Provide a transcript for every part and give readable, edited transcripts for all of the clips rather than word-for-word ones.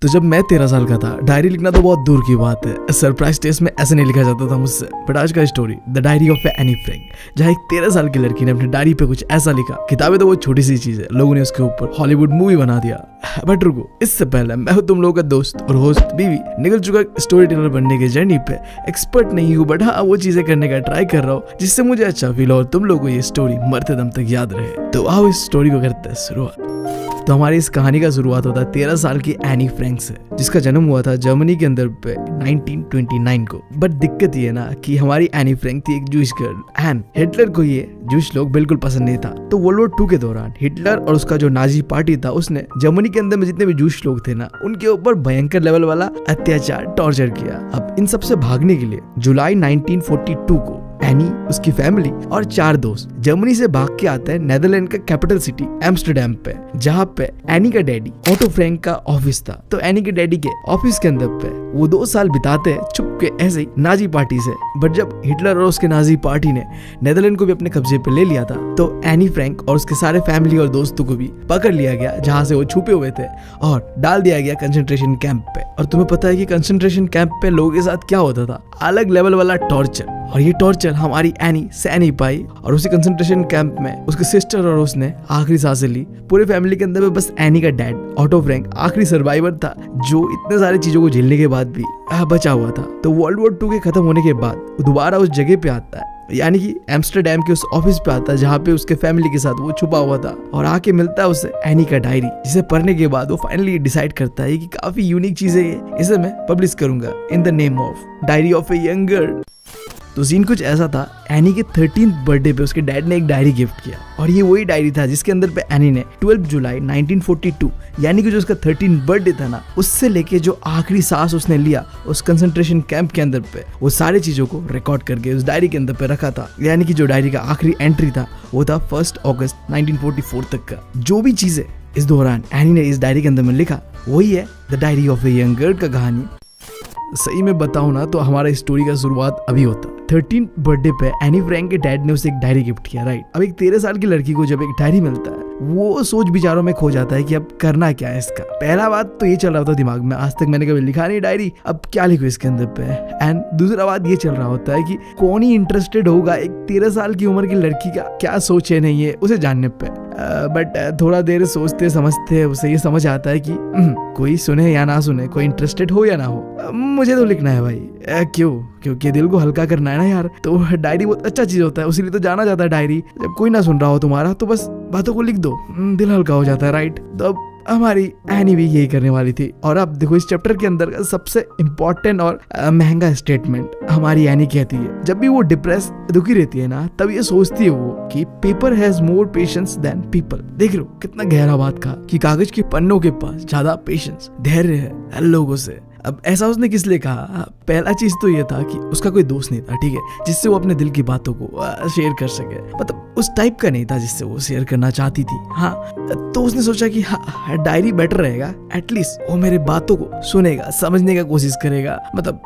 तो जब मैं 13 साल का था, डायरी लिखना तो बहुत दूर की बात है। सरप्राइज टेस्ट में ऐसे नहीं लिखा जाता था मुझसे। बट आज का story the diary of Anne Frank, जहाँ एक 13 साल की लड़की ने अपनी डायरी पे कुछ ऐसा लिखा। किताबें तो वो छोटी सी चीज है, लोगों ने उसके ऊपर हॉलीवुड मूवी बना दिया। बट रुको, इससे पहले मैं हूँ तुम लोगों का दोस्त और होस्ट बीवी, निकल चुका स्टोरी टेलर बनने की जर्नी पे। एक्सपर्ट नहीं हूँ, बट हाँ वो चीजें करने का ट्राई कर रहा हूँ जिससे मुझे अच्छा फील हो और तुम लोगों को ये स्टोरी मरते दम तक याद रहे। तो आओ इस स्टोरी को करते हैं शुरुआत। तो हमारी इस कहानी का शुरुआत होता है 13 साल की एनी फ्रैंक से, जिसका जन्म हुआ था जर्मनी के अंदर पे 1929 को। बट दिक्कत ये ना कि हमारी एनी फ्रैंक थी एक जूश गर्ल एंड हिटलर को ये जूश लोग बिल्कुल पसंद नहीं था। तो वर्ल्ड वॉर 2 के दौरान हिटलर और उसका जो नाजी पार्टी था, उसने जर्मनी के अंदर में जितने भी जूश लोग थे ना, उनके ऊपर भयंकर लेवल वाला अत्याचार, टॉर्चर किया। अब इन सबसे भागने के लिए जुलाई 1942 को एनी, उसकी फैमिली और 4 दोस्त जर्मनी से भाग के आते हैं नेदरलैंड का कैपिटल सिटी एम्स्टरडैम पे, जहाँ पे एनी का डैडी ऑटो फ्रैंक का ऑफिस था। तो एनी के डैडी के ऑफिस के अंदर पे वो 2 साल बिताते हैं छुप के ऐसे ही नाजी पार्टी से। बट जब हिटलर और उसके नाजी पार्टी ने नेदरलैंड को भी अपने कब्जे पे ले लिया था, तो एनी फ्रैंक और उसके सारे फैमिली और दोस्तों को भी पकड़ लिया गया जहाँ से वो छुपे हुए थे और डाल दिया गया कंसंट्रेशन कैंप पे। और तुम्हें पता है कि कंसंट्रेशन कैंप पे लोगों के साथ क्या होता था? अलग लेवल वाला टॉर्चर। और ये टॉर्चर हमारी एनी सह नहीं पाई और उसी कंसंट्रेशन कैंप में उसके सिस्टर और उसने आखिरी सांसें ली। पूरे फैमिली के अंदर में बस एनी का डैड ऑटो फ्रैंक आखिरी सर्वाइवर था, जो इतने सारी चीजों को झेलने के बाद भी बचा हुआ था। तो वर्ल्ड वॉर 2 के खत्म होने के बाद दोबारा उस जगह पे आता है, यानी कि एम्स्टरडैम के उस ऑफिस पे आता है जहाँ पे उसके फैमिली के साथ वो छुपा हुआ था। और आके मिलता है उसे एनी का डायरी, जिसे पढ़ने के बाद वो फाइनली डिसाइड करता है कि काफी यूनिक चीज है ये, इसे मैं पब्लिश करूंगा in the name of diary of a young girl. तो सीन कुछ ऐसा था, एनी के 13th बर्थडे पे उसके डैड ने एक डायरी गिफ्ट किया और ये वही डायरी था जिसके अंदर पे एनी ने 12 जुलाई 1942, यानी कि जो उसका 13th बर्थडे था ना, उससे लेके जो आखिरी सांस उसने लिया उस कंसंट्रेशन कैंप के अंदर पे, वो सारी चीजों को रिकॉर्ड करके उस डायरी के अंदर पे रखा था। यानी कि जो डायरी का आखिरी एंट्री था वो था 1 अगस्त 1944 तक का। जो भी चीजें इस दौरान एनी ने इस डायरी के अंदर में लिखा, वही है the diary of a young girl का कहानी। सही में बताऊं ना तो हमारा स्टोरी का शुरुआत अभी होता है 13th बर्थडे पे एनी फ्रैंक के डैड ने उसे एक डायरी गिफ्ट किया, राइट। अब एक 13 साल की लड़की को जब एक डायरी मिलता है, वो सोच विचारों में खो जाता है कि अब करना क्या है इसका। पहला बात तो ये चल रहा होता है दिमाग में, आज तक मैंने कभी लिखा नहीं डायरी, अब क्या लिखूं इसके अंदर पे। एंड दूसरा बात ये चल रहा होता है कि कौन ही इंटरेस्टेड होगा एक 13 साल की उम्र की लड़की का क्या सोच है नहीं है उसे जानने पे। बट थोड़ा देर सोचते समझते उसे ये समझ आता है कि कोई सुने या ना सुने, कोई इंटरेस्टेड हो या ना हो, मुझे तो लिखना है भाई। क्यों? क्योंकि दिल को हल्का करना है ना यार। तो डायरी बहुत अच्छा चीज होता है, उसीलिए तो जाना जाता है डायरी। जब कोई ना सुन रहा हो तुम्हारा तो बस बातों को लिख दो, दिल हल्का हो जाता है, राइट। तो अब हमारी एनी भी यही करने वाली थी। और अब देखो इस चैप्टर के अंदर का सबसे इम्पोर्टेंट और महंगा स्टेटमेंट हमारी एनी कहती है, जब भी वो डिप्रेस दुखी रहती है ना, तब ये सोचती है वो कि paper has more patience than people. देख लो कितना गहरा बात कहा कि कागज के पन्नों के पास ज्यादा पेशेंस, धैर्य है लोगों से। अब ऐसा उसने किस लिए कहा? पहला चीज तो ये था कि उसका कोई दोस्त नहीं था, ठीक है, जिससे वो अपने दिल की बातों को शेयर कर सके। मतलब उस टाइप का नहीं था जिससे वो शेयर करना चाहती थी। हाँ, तो उसने सोचा कि हाँ डायरी बेटर रहेगा, एटलीस्ट वो मेरे बातों को सुनेगा, समझने का कोशिश करेगा। मतलब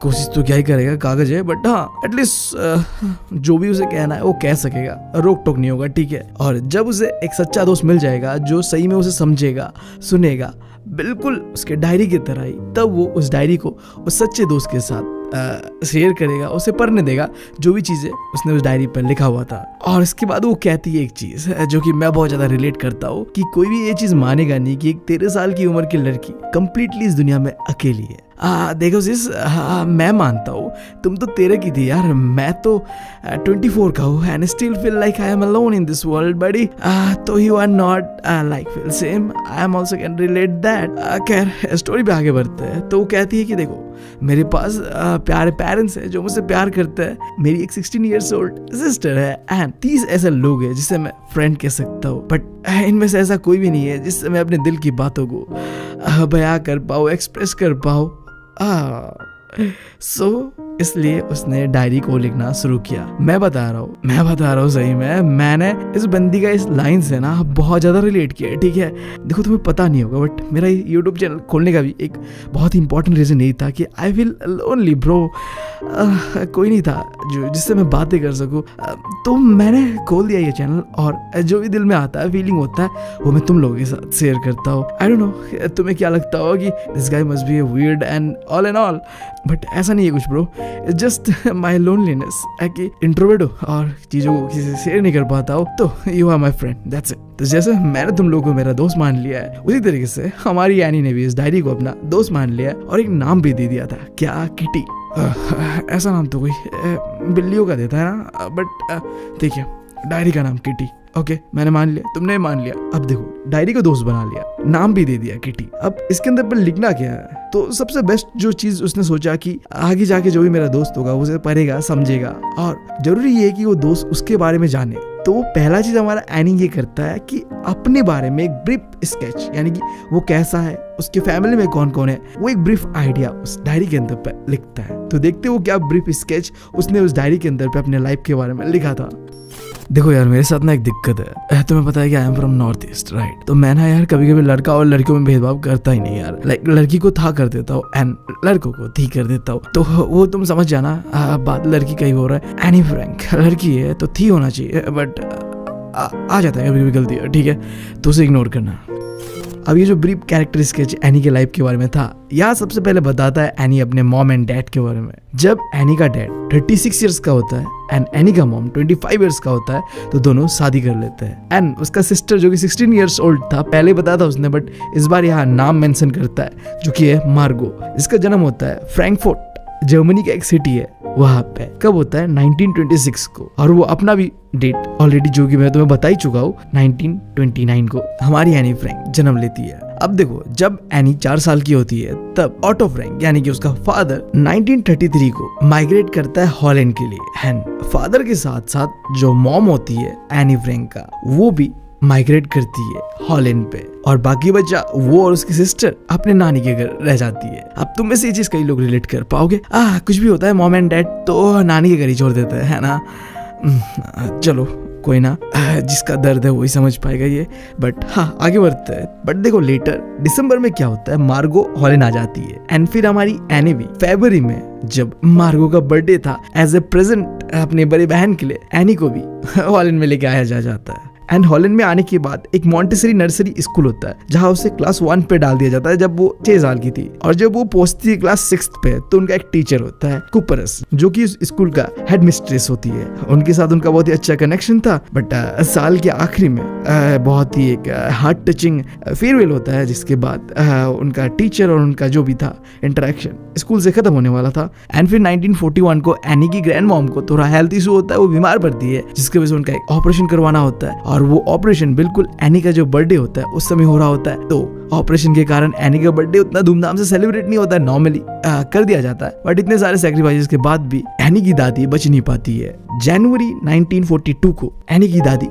कोशिश तो क्या ही करेगा, कागज है, बट हाँ एटलीस्ट जो भी उसे कहना है वो कह सकेगा, रोक टोक नहीं होगा, ठीक है। और जब उसे एक सच्चा दोस्त मिल जाएगा जो सही में उसे समझेगा, सुनेगा, बिल्कुल उसके डायरी की तरह ही, तब वो उस डायरी को उस सच्चे दोस्त के साथ शेयर करेगा, उसे पढ़ने देगा जो भी चीजें उसने उस डायरी पर लिखा हुआ था। और इसके बाद वो कहती है एक चीज जो कि मैं बहुत ज्यादा रिलेट करता हूँ, कि कोई भी ये चीज मानेगा नहीं कि एक 13 साल की उम्र की लड़की कंप्लीटली इस दुनिया में अकेली है। देखो सिस, मैं मानता हूँ तुम तो 13 की थी यार, मैं तो 24 का हूँ and still feel like I am alone in this world buddy. तो you are not like feel same, I am also can relate that. खैर स्टोरी पे आगे बढ़ते हैं। तो वो कहती है कि देखो मेरे पास प्यारे पेरेंट्स हैं जो मुझसे प्यार करते हैं, मेरी एक 16 years old सिस्टर है एंड 30 ऐसे लोग हैं जिसे मैं फ्रेंड कह सकता हूँ। बट इनमें से ऐसा कोई भी नहीं है जिससे मैं अपने दिल की बातों को बयां कर पाऊँ, एक्सप्रेस कर पाऊँ। सो इसलिए उसने डायरी को लिखना शुरू किया। मैं बता रहा हूँ सही में, मैंने इस बंदी का इस लाइन से ना बहुत ज्यादा रिलेट किया है, ठीक है। देखो तुम्हें पता नहीं होगा बट मेरा यूट्यूब चैनल खोलने का भी एक बहुत ही इंपॉर्टेंट रीजन यही था कि आई फील लोनली ब्रो। कोई नहीं था जिससे मैं बातें कर सकूं, तो मैंने खोल दिया ये चैनल और जो भी दिल में आता है, फीलिंग होता है, वो मैं तुम लोगों के साथ शेयर करता हूँ। आई डोंट नो तुम्हें क्या लगता होगा कि this guy must be weird and all and all, but ऐसा नहीं है कुछ bro. It's just my loneliness है कि इंट्रोवर्ट हो और चीज़ों को किसी से शेयर नहीं कर पाता हो, तो you are my friend, that's it. तो जैसे मैंने तुम लोगों को मेरा दोस्त मान लिया है, उसी तरीके से हमारी एनी ने भी इस डायरी को अपना दोस्त मान लिया है और एक नाम भी दे दिया था। क्या? किटी। ऐसा नाम तो कोई बिल्लियों का देता है ना, बट ठीक है, डायरी का नाम किटी। ओके, मैंने मान लिया, तुमने मान लिया। अब देखो, डायरी को दोस्त बना लिया, नाम भी दे दिया किटी। अब इसके अंदर पर लिखना क्या है? तो सबसे बेस्ट जो चीज उसने सोचा कि आगे जाके जो भी मेरा दोस्त होगा उसे पढ़ेगा, समझेगा, और जरूरी ये है कि वो दोस्त उसके बारे में जाने। तो पहला चीज हमारा एनी ये करता है कि अपने बारे में एक ब्रीफ स्केच, यानी कि वो कैसा है, उसके फैमिली में कौन कौन है, वो एक ब्रीफ आइडिया उस डायरी के अंदर पे लिखता है। तो देखते हो क्या ब्रीफ स्केच उसने उस डायरी के अंदर पे अपने लाइफ के बारे में लिखा था। देखो यार, मेरे साथ ना एक दिक्कत है, तुम्हें पता है कि I am from north east, right. तो मैं ना यार कभी कभी लड़का और लड़कियों में भेदभाव करता ही नहीं यार। लाइक लड़की को था कर देता हूँ एंड लड़कों को थी कर देता हूँ, तो वो तुम समझ जाना। बात लड़की का ही हो रहा है। एनी फ्रैंक लड़की है तो थी होना चाहिए, बट आ जाता है कभी कभी गलती, ठीक है, तो उसे इग्नोर करना। अब ये जो ब्रीफ कैरेक्टर स्केच एनी के लाइफ के बारे में था, यहाँ सबसे पहले बताता है एनी अपने मॉम एंड डैड के बारे में। जब एनी का डैड 36 इयर्स का होता है एंड एनी का मॉम 25 इयर्स का होता है, तो दोनों शादी कर लेते हैं। एंड उसका सिस्टर जो कि 16 इयर्स ओल्ड था, पहले बताया था उसने, बट इस बार यहाँ नाम मेंशन करता है, जो कि है मार्गो। इसका जन्म होता है फ्रैंकफर्ट, जर्मनी का एक सिटी है, वहां पे। कब होता है? 1926 को। और वो अपना भी डेट ऑलरेडी जो कि मैं तुम्हें बता ही चुका हूँ, 1929 को हमारी एनी फ्रैंक जन्म लेती है। अब देखो, जब एनी 4 साल की होती है, तब ऑटो फ्रैंक यानी कि उसका फादर 1933 को माइग्रेट करता है हॉलैंड के लिए। एंड फादर के साथ साथ जो मॉम होती है एनी फ्रैंक का, वो भी माइग्रेट करती है हॉलैंड पे, और बाकी बच्चा वो और उसकी सिस्टर अपने नानी के घर रह जाती है। अब तुम में से ये चीज कई लोग रिलेट कर पाओगे। कुछ भी होता है, मॉम एंड डैड तो नानी के घर ही छोड़ देते हैं, है ना। चलो कोई ना, जिसका दर्द है वही समझ पाएगा ये। बट हाँ, आगे बढ़ते हैं। बट देखो, लेटर दिसंबर में क्या होता है, मार्गो हॉलैंड आ जाती है। एंड फिर हमारी एनी भी फरवरी में, जब मार्गो का बर्थडे था, एज ए प्रेजेंट अपनी बड़ी बहन के लिए एनी को भी हॉलैंड में लेके आया जाता है। एंड हॉलैंड में आने के बाद एक मॉन्टेसरी नर्सरी स्कूल होता है, जहाँ उसे क्लास 1 पे डाल दिया जाता है जब वो 6 साल की थी। और जब वो पहुंचती है क्लास 6 पे, तो उनका एक टीचर होता है कुपरस, जो कि उस स्कूल का हेड मिस्ट्रेस होती है। उनके साथ उनका बहुत ही अच्छा कनेक्शन था, बट साल के आखिरी में बहुत ही एक हार्ट टचिंग फेयरवेल होता है, जिसके बाद उनका टीचर और उनका जो भी था इंटरेक्शन स्कूल से खत्म होने वाला था। एंड फिर 1941 को एनी की ग्रैंड मॉम को थोड़ा हेल्थ इशू होता है, वो बीमार पड़ती है, जिसकी वजह से उनका एक ऑपरेशन करवाना होता है। और वो ऑपरेशन बिल्कुल एनी का जो बर्थडे होता है उस समय हो रहा होता है। तो ऑपरेशन के कारण एनी का बर्थडे उतना धूमधाम से सेलिब्रेट नहीं होता है, नॉर्मली कर दिया जाता है। बट इतने सारे सैक्रिफाइसेस के बाद भी एनी की दादी बच नहीं पाती है। जनवरी 1942 को एनी की दादी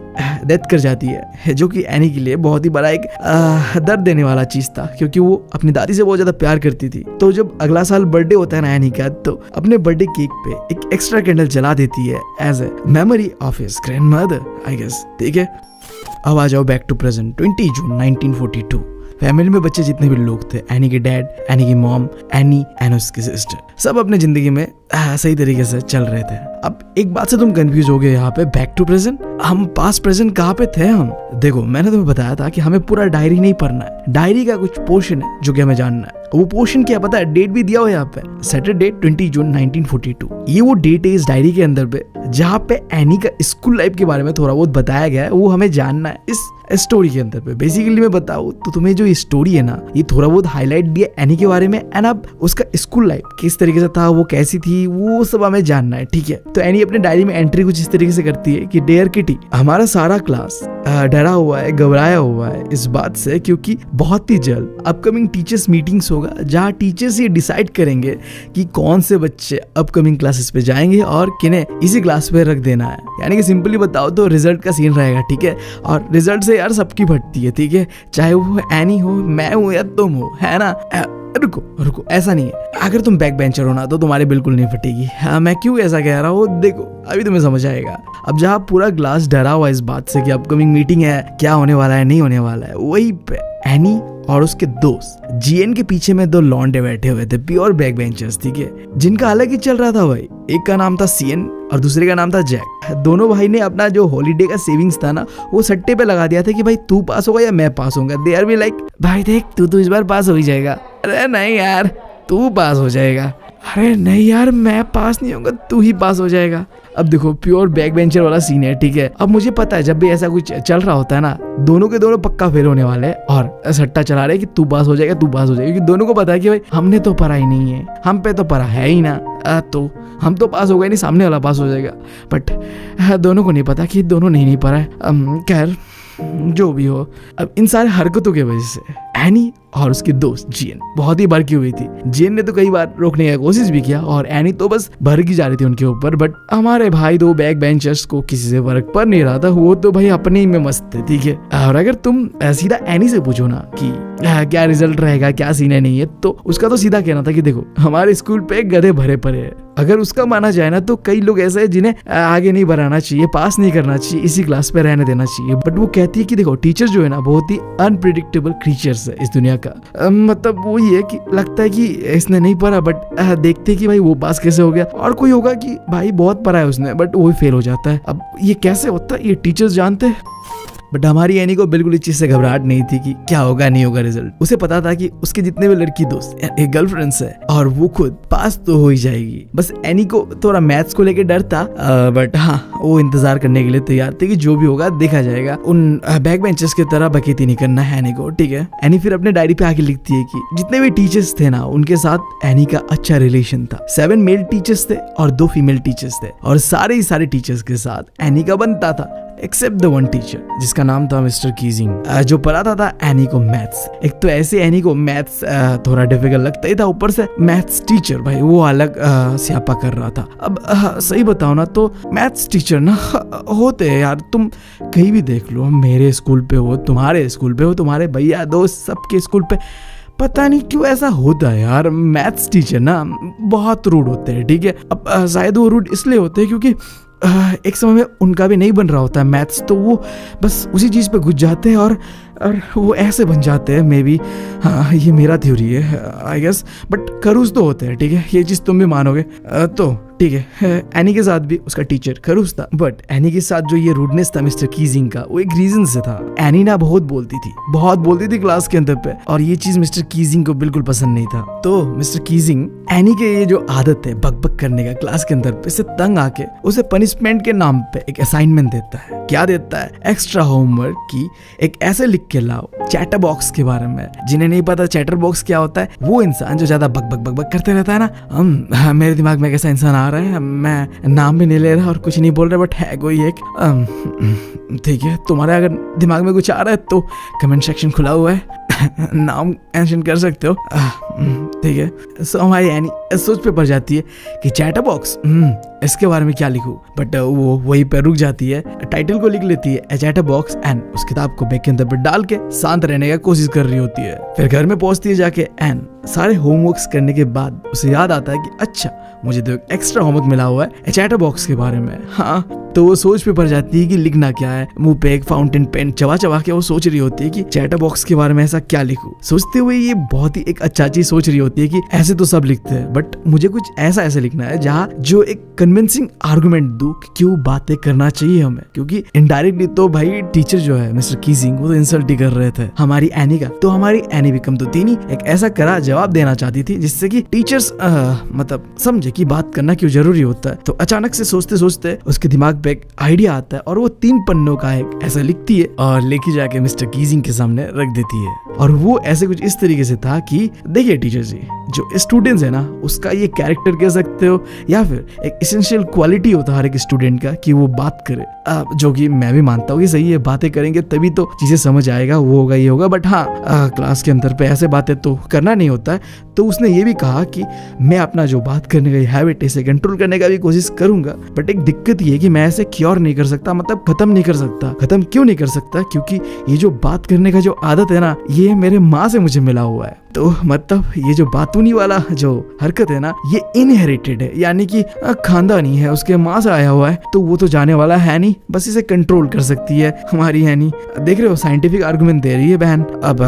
डेथ कर जाती है, जो कि एनी के लिए बहुत ही बड़ा एक दर्द देने वाला चीज था, क्योंकि वो अपनी दादी से बहुत ज्यादा प्यार करती थी। तो जब अगला साल बर्थडे होता है ना एनी का, तो अपने बर्थडे केक पे एक एक्स्ट्रा कैंडल जला देती है as a memory of his grandmother, I guess, ठीक है। अब आ जाओ back to present, 20 June 1942। Family में बच्चे जितने भी लोग थे, एनी के डैड, एनी की मॉम, एनी एंड उसकी सिस्टर, सब अपने जिंदगी में सही तरीके से चल रहे थे। अब एक बात से तुम कंफ्यूज हो गए, यहाँ पे बैक टू प्रेजेंट, हम पास्ट प्रेजेंट कहाँ पे थे हम? देखो, मैंने तुम्हें बताया था कि हमें पूरा डायरी नहीं पढ़ना है, डायरी का कुछ पोर्शन है जो कि हमें जानना है। वो पोर्शन क्या पता है? डेट भी दिया हुआ है यहाँ पे, सैटरडे 20 जून 1942। ये वो डेट है इस डायरी के अंदर पे, जहाँ पे एनी का स्कूल लाइफ के बारे में थोड़ा बहुत बताया गया है, वो हमें जानना है इस स्टोरी के अंदर पे। बेसिकली मैं बताऊँ तो तुम्हें जो स्टोरी है ना, ये थोड़ा बहुत हाईलाइट दिया एनी के बारे में, एंड अब उसका स्कूल लाइफ किस तरीके से था, वो कैसी थी, वो सब हमें जानना है, ठीक है। तो एनी अपने डायरी में एंट्री कुछ इस तरीके से करती है कि डियर किटी, हमारा सारा क्लास डरा हुआ है, घबराया हुआ है इस बात से, क्योंकि बहुत ही जल्द अपकमिंग टीचर्स मीटिंग्स होगा, जहाँ टीचर्स ये डिसाइड करेंगे कि कौन से बच्चे अपकमिंग क्लासेस पे जाएंगे और किन्हें इसी क्लास पे रख देना है। यानी कि सिंपली बताओ तो रिजल्ट का सीन रहेगा, ठीक है। और रिजल्ट से यार सबकी फटती है, ठीक है, चाहे वो एनी हो, मैं हूँ या तुम हो, है ना। रुको रुको, ऐसा नहीं है। अगर तुम बैक बेंचर हो ना तो तुम्हारी बिल्कुल नहीं फटेगी। हाँ, मैं क्यों ऐसा कह रहा हूँ देखो, अभी तुम्हें समझ आएगा। अब जहाँ पूरा क्लास डरा हुआ इस बात से कि अपकमिंग मीटिंग है, क्या होने वाला है नहीं होने वाला है, वहीं पे एनी और उसके दोस्त जीएन के पीछे में 2 लौंडे बैठे हुए थे, प्योर बैक बेंचर्स, ठीक है, जिनका अलग ही चल रहा था भाई। एक का नाम था सीएन और दूसरे का नाम था जैक। दोनों भाई ने अपना जो हॉलीडे का सेविंग्स था ना, वो सट्टे पे लगा दिया था कि भाई तू पास होगा या मैं पास होऊंगा। दे आर बी लाइक, भाई देख तू तो इस बार पास हो ही जाएगा। अरे नहीं यार, तू पास हो जाएगा। अरे नहीं यार, मैं पास नहीं होऊंगा, तू ही पास हो जाएगा। अब देखो, प्योर बैक बेंचर वाला सीन है, ठीक है। अब मुझे पता है जब भी ऐसा कुछ चल रहा होता है ना, दोनों के दोनों पक्का फेल होने वाले हैं और सट्टा चला रहे हैं कि तू पास हो जाएगा, तू पास हो जाएगा, क्योंकि दोनों को पता है कि भाई हमने तो पढ़ा ही नहीं है, हम पे तो पढ़ा है ही ना, तो हम तो पास हो गए नहीं, सामने वाला पास हो जाएगा। बट दोनों को नहीं पता कि दोनों नहीं पढ़ा है। खैर जो भी हो, अब इन सारे हरकतों की वजह से एनी और उसके दोस्त जीएन बहुत ही भड़की हुई थी। जीएन ने तो कई बार रोकने की कोशिश भी किया और एनी तो बस भड़की जा रही थी उनके ऊपर। बट हमारे भाई 2 बैक बेंचर्स को किसी से फर्क पड़ नहीं रहा था, वो तो भाई अपने ही में मस्त थे, ठीक है। और अगर तुम सीधा एनी से पूछो ना कि क्या रिजल्ट रहेगा, क्या सीन है नहीं है, तो उसका तो सीधा कहना था कि देखो हमारे स्कूल पे गधे भरे पड़े हैं। अगर उसका माना जाए ना तो कई लोग ऐसे हैं जिन्हें आगे नहीं बढ़ाना चाहिए, पास नहीं करना चाहिए, इसी क्लास पे रहने देना चाहिए। बट वो कहती है कि देखो टीचर जो है ना, बहुत ही अनप्रिडिक्टेबल क्रीचर्स है इस दुनिया का। मतलब वो ये है कि लगता है कि इसने नहीं पढ़ा, बट देखते कि भाई वो पास कैसे हो गया। और कोई होगा कि भाई बहुत पढ़ा है उसने, बट वो ही फेल हो जाता है। अब ये कैसे होता है, ये टीचर्स जानते हैं। बट हमारी एनी को बिल्कुल इस चीज से घबराहट नहीं थी कि क्या होगा नहीं होगा रिजल्ट। उसे पता था कि उसके जितने भी लड़की दोस्त एक गर्लफ्रेंड्स है और वो खुद पास तो हो ही जाएगी। बस एनी को थोड़ा मैथ्स को लेके डर था, बट हाँ वो इंतजार करने के लिए तैयार थे कि जो भी होगा देखा जाएगा। उन बैक बेंचर्स की तरह बकेती नहीं करना है एनी को, ठीक है। एनी फिर अपने डायरी पे आके लिखती है कि जितने भी टीचर्स थे ना, उनके साथ एनी का अच्छा रिलेशन था। 7 मेल टीचर्स थे और 2 फीमेल टीचर्स थे, और सारे टीचर्स के साथ एनी का बनता था, एक्सेप्ट द वन टीचर जिसका नाम था मिस्टर कीजिंग, जो पढ़ाता था एनी को मैथ्स। एक तो ऐसे एनी को मैथ्स थोड़ा डिफिकल्ट लगता ही था, ऊपर से मैथ्स टीचर भाई वो अलग स्यापा कर रहा था। अब सही बताओ ना तो मैथ्स टीचर ना होते हैं यार, तुम कहीं भी देख लो, मेरे स्कूल पे हो, तुम्हारे स्कूल पे हो, तुम्हारे भैया दोस्त सबके स्कूल पे, पता नहीं क्यों ऐसा होता है यार। मैथ्स टीचर ना बहुत रूड होते हैं, ठीक है। अब शायद वो रूड इसलिए होते हैं क्योंकि एक समय में उनका भी नहीं बन रहा होता है मैथ्स, तो वो बस उसी चीज़ पे घुस जाते हैं और वो ऐसे बन जाते हैं। मे बी हाँ, ये मेरा थ्योरी है आई गेस, बट खरूस तो होते हैं, ठीक है, ये चीज़ तुम भी मानोगे तो ठीक है। एनी के साथ भी उसका टीचर खरूस था, बट एनी के साथ जो ये रूडनेस था मिस्टर कीजिंग का, वो एक रीजन से था। एनी ना बहुत बोलती थी क्लास के अंदर पे, और ये चीज मिस्टर कीजिंग को बिल्कुल पसंद नहीं था। तो मिस्टर कीजिंग एनी के ये जो आदत है बक करने का क्लास के अंदर पे, से तंग आके उसे पनिशमेंट के नाम पे एक असाइनमेंट देता है। क्या देता है? एक्स्ट्रा होमवर्क की एक ऐसे लिख के लाओ चैटर बॉक्स के बारे में। जिन्हें नहीं पता चैटर बॉक्स क्या होता है, वो इंसान जो ज्यादा बक करते रहता है ना। मेरे दिमाग में कैसा इंसान आ रहा है, मैं नाम भी नहीं ले रहा और कुछ नहीं बोल रहा, बट है कोई एक, ठीक है। तुम्हारे अगर दिमाग में कुछ आ रहा है तो कमेंट सेक्शन खुला हुआ है, नाम मेंशन कर सकते हो, ठीक है। सो हमारी एनी सोच पे पड़ जाती है कि चैटर बॉक्स, इसके बारे में क्या लिखूं, बट वो वहीं पे रुक जाती है। टाइटल को लिख लेती है चैटर बॉक्स एंड उस किताब को बैग के अंदर पे डाल के शांत रहने का कोशिश कर रही होती है। फिर घर में पहुंचती है जाके एंड सारे होमवर्क्स करने के बाद उसे याद आता है कि अच्छा मुझे तो एक एक्स्ट्रा होमवर्क मिला हुआ है चैटर बॉक्स के बारे में। हाँ, तो वो सोच पे पड़ जाती है कि लिखना क्या है। मुंह पे एक फाउंटेन पेन चबा के वो सोच रही होती है कि चैटर बॉक्स के बारे में ऐसा क्या लिखूं। सोचते हुए ये बहुत ही एक अच्छा चीज सोच रही होती है कि ऐसे तो सब लिखते हैं, बट मुझे कुछ ऐसा लिखना है जहाँ जो एक कन्विंसिंग आर्गुमेंट दूं कि क्यों बातें करना चाहिए हमें, क्योंकि इनडायरेक्टली तो भाई टीचर जो है मिस्टर कीजिंग वो तो इंसल्ट ही कर रहे थे हमारी एनी का। तो हमारी एनी भी कम तो थी नहीं, एक ऐसा कड़ा जवाब देना चाहती थी जिससे कि टीचर्स मतलब समझे कि बात करना क्यों जरूरी होता है। तो अचानक से सोचते उसके दिमाग पे एक आइडिया आता है और वो 3 पन्नों का एक ऐसा लिखती है और लेके जाके मिस्टर कीजिंग के सामने रख देती है। और वो ऐसे कुछ इस तरीके से था कि देखिए टीचर जी, जो स्टूडेंट्स है ना उसका ये कैरेक्टर कह सकते हो या फिर एक एसेंशियल क्वालिटी होता है हर एक स्टूडेंट का कि वो बात करे, जो कि मैं भी मानता हूँ कि सही है, बातें करेंगे तभी तो चीजें समझ आएगा, वो होगा ये होगा। बट हाँ, क्लास के अंदर पे ऐसे बातें तो करना नहीं होता है। तो उसने ये भी कहा कि मैं अपना जो बात करने का हैबिट है इसे कंट्रोल करने का भी कोशिश करूंगा, बट एक दिक्कत ये है कि मैं ऐसे क्योर नहीं कर सकता, मतलब खत्म नहीं कर सकता। खत्म क्यों नहीं कर सकता? क्योंकि ये जो बात करने का जो आदत है ना, ये मेरे माँ से मुझे मिला हुआ है। तो मतलब ये जो बातूनी वाला जो हरकत है ना, ये इनहेरिटेड है, यानी कि खानदानी है, उसके माँ से आया हुआ है, तो वो तो जाने वाला है नहीं, बस इसे कंट्रोल कर सकती है हमारी हैनी। देख रहे हो साइंटिफिक आर्गुमेंट दे रही है बहन। अब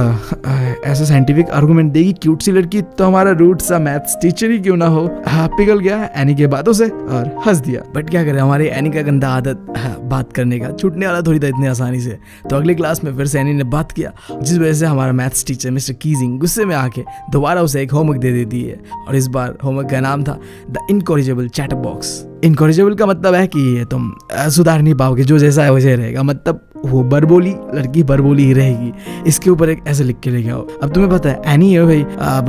ऐसा साइंटिफिक आर्गुमेंट देगी क्यूट सी लड़की, तो हमारा रूट सा मैथ्स टीचर ही क्यों ना हो पिघल गया एनी के बातों से और हंस दिया। बट क्या करे, हमारे एनी का गंदा आदत बात करने का छूटने वाला थोड़ी था इतनी आसानी से। तो अगली क्लास में फिर से एनी ने बात किया, जिस वजह से हमारा मैथ्स टीचर मिस्टर कीजिंग गुस्से में आके दोबारा उसे एक होमवर्क दे देती है। और इस बार होमवर्क का नाम था द इनकॉरिजेबल चैटर बॉक्स। इनकॉरिजेबल का मतलब है कि तुम सुधार नहीं पाओगे, जो जैसा है वैसे रहेगा, मतलब वो बरबोली लड़की बरबोली ही रहेगी। इसके ऊपर एक ऐसे लिख के लेके आओ। अब तुम्हें पता है एनी है भाई, अब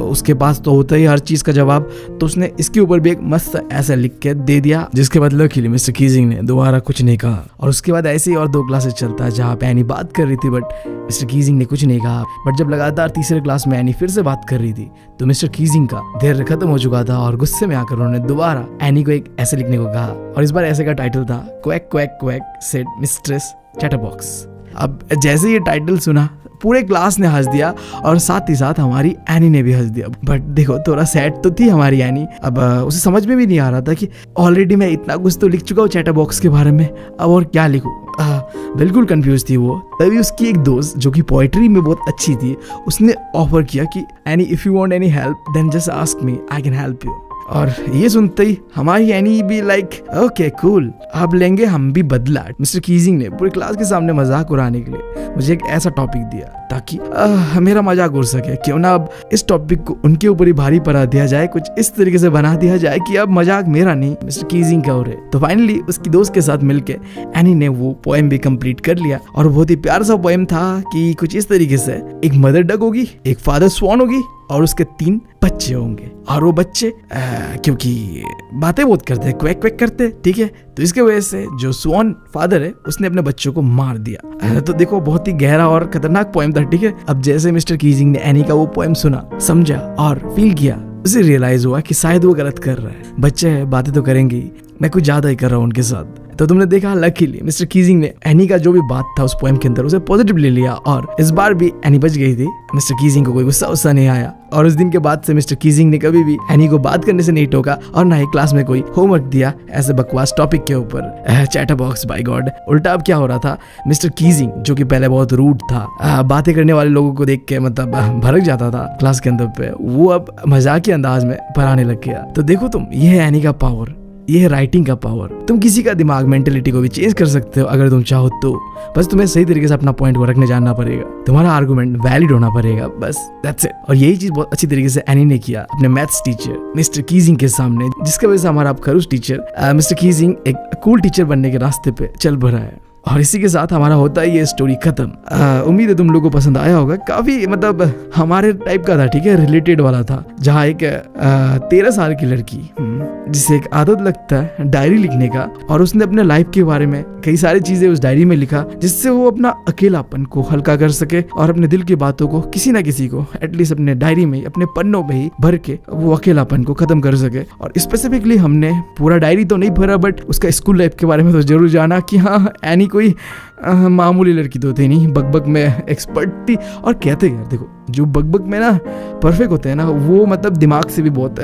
उसके पास तो होता ही हर चीज का जवाब, तो उसने इसके ऊपर भी एक मस्त ऐसा लिख के दे दिया, जिसके बदले के लिए मिस्टर कीजिंग ने दोबारा कुछ नहीं कहा। और उसके बाद ऐसे ही और 2 क्लासेस चलता है जहाँ पे एनी बात कर रही थी, बट मिस्टर कीजिंग ने कुछ नहीं कहा। बट जब लगातार तीसरे क्लास में एनी फिर से बात कर रही थी, तो मिस्टर कीजिंग का धैर्य खत्म हो चुका था और गुस्से में आकर उन्होंने दोबारा एनी को एक ऐसे लिखने को कहा। और इस बार ऐसे का टाइटल था quack quack quack said mistress chatterbox. अब जैसे ये टाइटल सुना, पूरे क्लास ने हंस दिया और साथ ही साथ हमारी एनी ने भी हंस दिया। बट देखो थोड़ा सैड तो थी हमारी एनी। अब उसे समझ में भी नहीं आ रहा था कि ऑलरेडी मैं इतना कुछ तो लिख चुका हूँ चैटर बॉक्स के बारे में, अब और क्या लिखूं। बिल्कुल कंफ्यूज थी वो। तभी उसकी एक दोस्त जो कि पोएट्री में बहुत अच्छी थी, उसने ऑफर किया कि Anne if you want any help then just ask me, I can help you. और ये सुनते ही हमारी एनी भी लाइक ओके कूल, अब लेंगे हम भी बदला। मिस्टर कीजिंग ने पूरी क्लास के सामने मजाक उड़ाने के लिए मुझे एक ऐसा टॉपिक दिया ताकि मेरा मजाक उड़ सके। क्यों ना अब इस टॉपिक को उनके ऊपर ही भारी पड़ा दिया जाए, कुछ इस तरीके से बना दिया जाए कि अब मजाक मेरा नहीं मिस्टर कीजिंग का हो रहे। तो फाइनली उसकी दोस्त के साथ मिलके एनी ने वो पोएम भी कंप्लीट कर लिया। और बहुत ही प्यारा सा पोएम था कि कुछ इस तरीके से एक मदर डक होगी, एक फादर स्वान होगी और उसके 3 बच्चे होंगे। और वो बच्चे क्योंकि बातें बहुत करते हैं, क्वैक क्वैक करते हैं, ठीक है, तो इसके वजह से जो स्वान फादर है उसने अपने बच्चों को मार दिया। तो देखो बहुत ही गहरा और खतरनाक पोएम था, ठीक है। अब जैसे मिस्टर कीजिंग ने एनी का वो पोएम सुना, समझा और फील किया, उसे रियलाइज हुआ कि शायद वो गलत कर रहा है। बच्चे हैं, बातें तो करेंगे ही, मैं कुछ ज्यादा ही कर रहा हूँ उनके साथ। तो तुमने देखा लकीली मिस्टर कीजिंग ने एनी का जो भी बात था उस पोएम के अंदर उसे पॉजिटिव ले लिया और इस बार भी एनी बच गई थी। मिस्टर कीजिंग को कोई गुस्सा नहीं आया और उस दिन के बाद से मिस्टर कीजिंग ने कभी भी एनी को बात करने से नहीं टोका और ना ही क्लास में कोई होमवर्क दिया ऐसे बकवास टॉपिक के ऊपर। Chatterbox by God. उल्टा अब क्या हो रहा था, मिस्टर कीजिंग जो कि पहले बहुत रूड था, बातें करने वाले लोगों को देख के मतलब भड़क जाता था क्लास के अंदर पे, वो अब मजाकी अंदाज में पढ़ाने लग गया। तो देखो तुम, ये है एनी का पावर, ये है राइटिंग का पावर। तुम किसी का दिमाग मेंटेलिटी को भी चेंज कर सकते हो अगर तुम चाहो तो। बस तुम्हें सही तरीके से अपना पॉइंट को रखने जानना पड़ेगा, तुम्हारा आर्गुमेंट वैलिड होना पड़ेगा, बस दैट्स इट। और यही चीज बहुत अच्छी तरीके से एनी ने किया अपने मैथ्स टीचर मिस्टर कीजिंग के सामने, जिसकी वजह से हमारा अब खरूस टीचर मिस्टर कीजिंग एक कूल टीचर बनने के रास्ते पे चल पड़ा है। और इसी के साथ हमारा होता है ये स्टोरी खत्म। उम्मीद है तुम लोगों को पसंद आया होगा। काफी मतलब हमारे टाइप का था, ठीक है, रिलेटेड वाला था, जहाँ एक 13 साल की लड़की जिसे एक आदत लगता है डायरी लिखने का, और उसने अपने लाइफ के बारे में कई सारी चीजें उस डायरी में लिखा जिससे वो अपना अकेलापन को हल्का कर सके और अपने दिल की बातों को किसी ना किसी को एटलीस्ट अपने डायरी में, अपने पन्नों में ही भर के वो अकेलापन को खत्म कर सके। और स्पेसिफिकली हमने पूरा डायरी तो नहीं भरा, बट उसका स्कूल लाइफ के बारे में तो जरूर जाना कि हाँ एनी कोई मामूली लड़की तो थी नहीं, बकबक में एक्सपर्ट थी। और कहते यार देखो, जो बकबक में ना परफेक्ट होते हैं ना, वो मतलब दिमाग से भी बहुत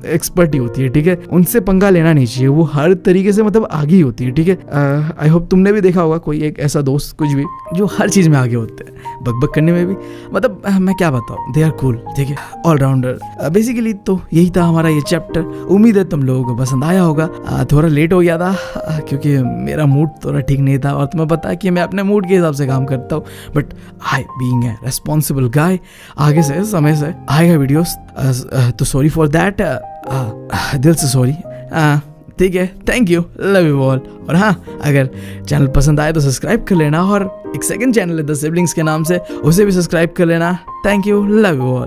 एक्सपर्ट ही होती है, ठीक है। उनसे पंगा लेना नहीं चाहिए, वो हर तरीके से मतलब आगे ही होती है, ठीक है। आई होप तुमने भी देखा होगा कोई एक ऐसा दोस्त कुछ भी जो हर चीज में आगे होते हैं, बकबक करने में भी, मतलब मैं क्या बताऊँ, दे आर कूल, ठीक है, ऑलराउंडर। बेसिकली तो यही था हमारा ये चैप्टर। उम्मीद है तुम लोगों को पसंद आया होगा। थोड़ा लेट हो गया था क्योंकि मेरा मूड थोड़ा ठीक नहीं था, और तुम्हें पता है कि मैं अपने मूड के हिसाब से काम करता हूँ, but I being a responsible guy आगे से समय से आएगा वीडियोस, तो सॉरी फॉर दैट, दिल से सॉरी, ठीक है। Thank you, love you all. और हाँ, अगर चैनल पसंद आए तो सब्सक्राइब कर लेना, और एक सेकंड चैनल है द सिबलिंग्स के नाम से, उसे भी सब्सक्राइब कर लेना। Thank you, love you all.